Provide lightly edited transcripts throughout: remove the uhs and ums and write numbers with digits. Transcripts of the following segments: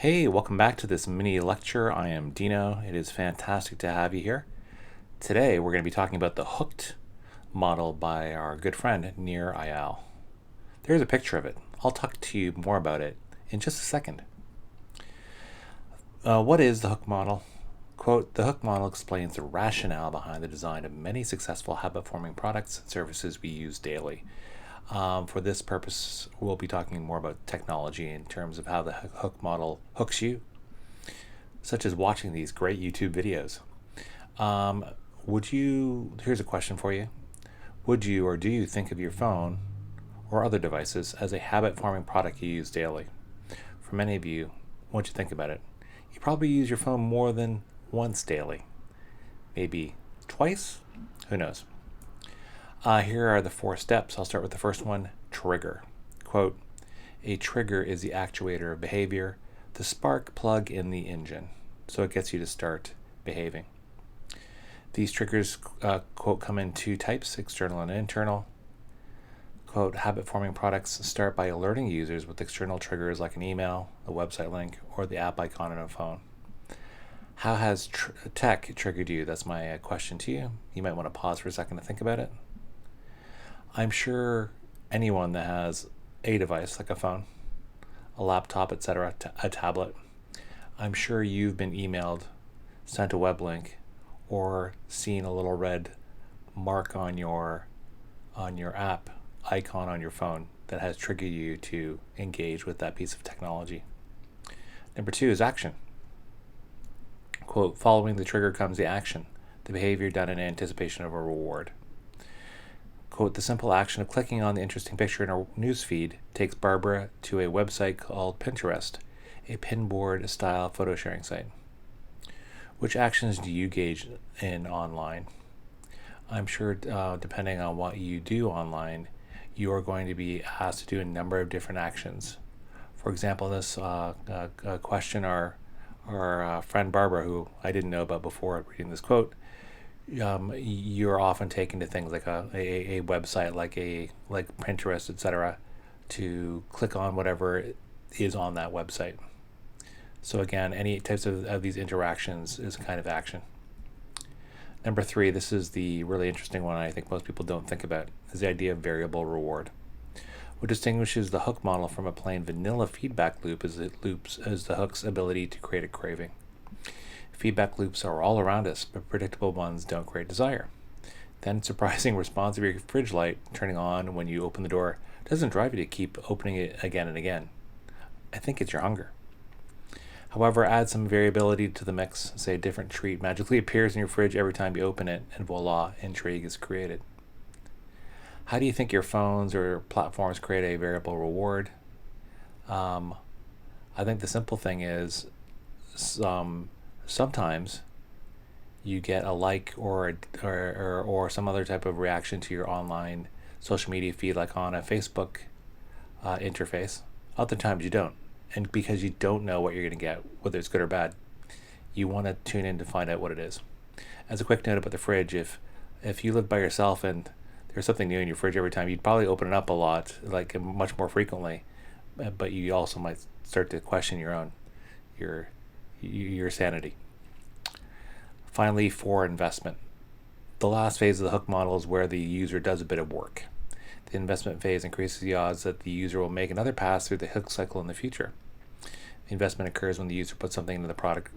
Hey, welcome back to this mini lecture. I am Dino. It is fantastic to have you here. Today we're going to be talking about the hooked model by our good friend Nir Eyal. There's a picture of it. I'll talk to you more about it in just a second. What is the hooked model? Quote, the hooked model explains the rationale behind the design of many successful habit-forming products and services we use daily. For this purpose, we'll be talking more about technology in terms of how the hook model hooks you, such as watching these great YouTube videos. Here's a question for you. Would you or do you think of your phone or other devices as a habit-forming product you use daily? For many of you, once you think about it, you probably use your phone more than once daily. Maybe twice? Who knows? Here are the 4 steps. I'll start with the first one, trigger. Quote, a trigger is the actuator of behavior, the spark plug in the engine. So it gets you to start behaving. These triggers, quote, come in 2 types, external and internal. Quote, habit-forming products start by alerting users with external triggers like an email, a website link, or the app icon on a phone. How has tech triggered you? That's my question to you. You might want to pause for a second to think about it. I'm sure anyone that has a device like a phone, a laptop, etc., a tablet, I'm sure you've been emailed, sent a web link, or seen a little red mark on your app icon on your phone that has triggered you to engage with that piece of technology. Number 2 is action. Quote, following the trigger comes the action, the behavior done in anticipation of a reward. Quote, the simple action of clicking on the interesting picture in our newsfeed takes Barbra to a website called Pinterest, a pinboard-style photosharing site. Which actions do you engage in online? I'm sure depending on what you do online, you are going to be asked to do a number of different actions. For example, this question, our friend Barbra, who I didn't know about before reading this quote, you're often taken to things like a website like Pinterest, etc., to click on whatever is on that website. So again, any types of these interactions is a kind of action. Number 3, this is the really interesting one I think most people don't think about, is the idea of variable reward. What distinguishes the hook model from a plain vanilla feedback loop is the hook's ability to create a craving. Feedback loops are all around us, but predictable ones don't create desire. Then surprising response of your fridge light turning on when you open the door doesn't drive you to keep opening it again and again. I think it's your hunger. However, add some variability to the mix. Say a different treat magically appears in your fridge every time you open it, and voila, intrigue is created. How do you think your phones or platforms create a variable reward? I think the simple thing is sometimes you get a like or some other type of reaction to your online social media feed, like on a Facebook interface. Other times you don't. And because you don't know what you're going to get, whether it's good or bad, you want to tune in to find out what it is. As a quick note about the fridge, if you live by yourself and there's something new in your fridge every time, you'd probably open it up a lot, like much more frequently, but you also might start to question your sanity. Finally, for investment. The last phase of the hook model is where the user does a bit of work. The investment phase increases the odds that the user will make another pass through the hook cycle in the future. The investment occurs when the user puts something into the product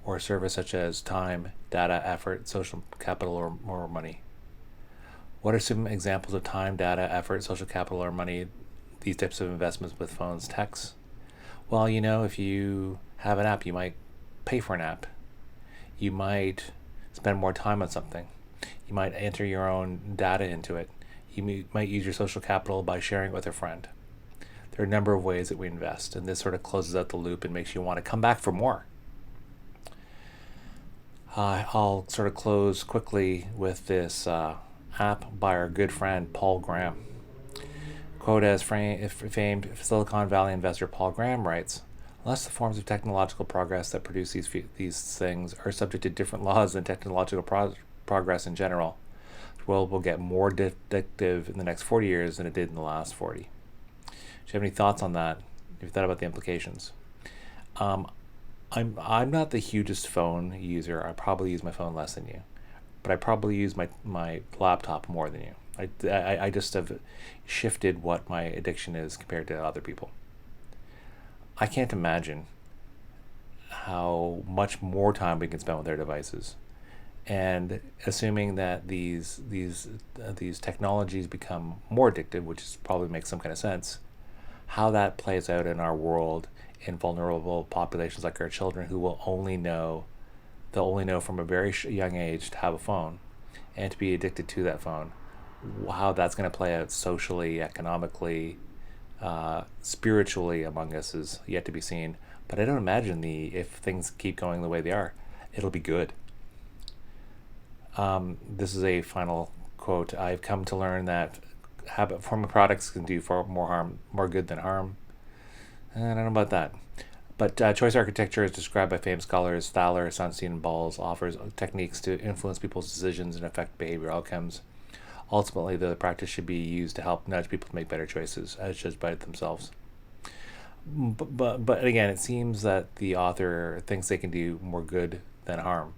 or service, such as time, data, effort, social capital, or more money. What are some examples of time, data, effort, social capital, or money, these types of investments with phones, techs? Well, if you have an app, you might pay for an app. You might spend more time on something. You might enter your own data into it. You might use your social capital by sharing it with a friend. There are a number of ways that we invest, and this sort of closes out the loop and makes you want to come back for more. I'll sort of close quickly with this app by our good friend Paul Graham. Quote, as famed Silicon Valley investor Paul Graham writes, unless the forms of technological progress that produce these things are subject to different laws than technological progress in general, the world will get more addictive in the next 40 years than it did in the last 40. Do you have any thoughts on that? Have you thought about the implications? Um, I'm not the hugest phone user. I probably use my phone less than you, but I probably use my laptop more than you. I just have shifted what my addiction is compared to other people. I can't imagine how much more time we can spend with our devices. And assuming that these technologies become more addictive, which is probably makes some kind of sense, how that plays out in our world in vulnerable populations like our children who will only know they'll only know from a very young age to have a phone and to be addicted to that phone. How that's going to play out socially, economically, spiritually among us is yet to be seen. But I don't imagine if things keep going the way they are, it'll be good. This is a final quote. I've come to learn that habit forming products can do far more good than harm. And I don't know about that. But choice architecture, as described by famed scholars Thaler, Sunstein, and Balz, offers techniques to influence people's decisions and affect behavioral outcomes. Ultimately, the practice should be used to help nudge people to make better choices, as judged by themselves. But again, it seems that the author thinks they can do more good than harm.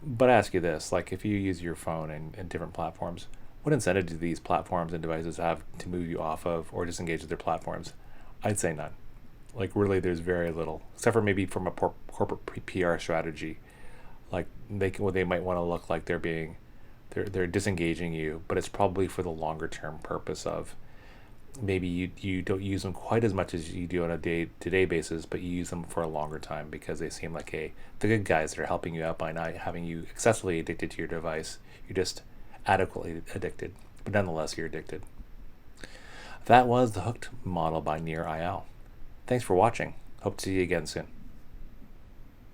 But I ask you this, like if you use your phone in different platforms, what incentive do these platforms and devices have to move you off of or disengage with their platforms? I'd say none. Like really, there's very little, except for maybe from a corporate PR strategy. Like they might want to look like they're disengaging you, but it's probably for the longer term purpose of maybe you don't use them quite as much as you do on a day-to-day basis, but you use them for a longer time because they seem like the good guys that are helping you out by not having you excessively addicted to your device. You're just adequately addicted, but nonetheless you're addicted. That was The Hooked Model by Nir Eyal. Thanks for watching. Hope to see you again soon.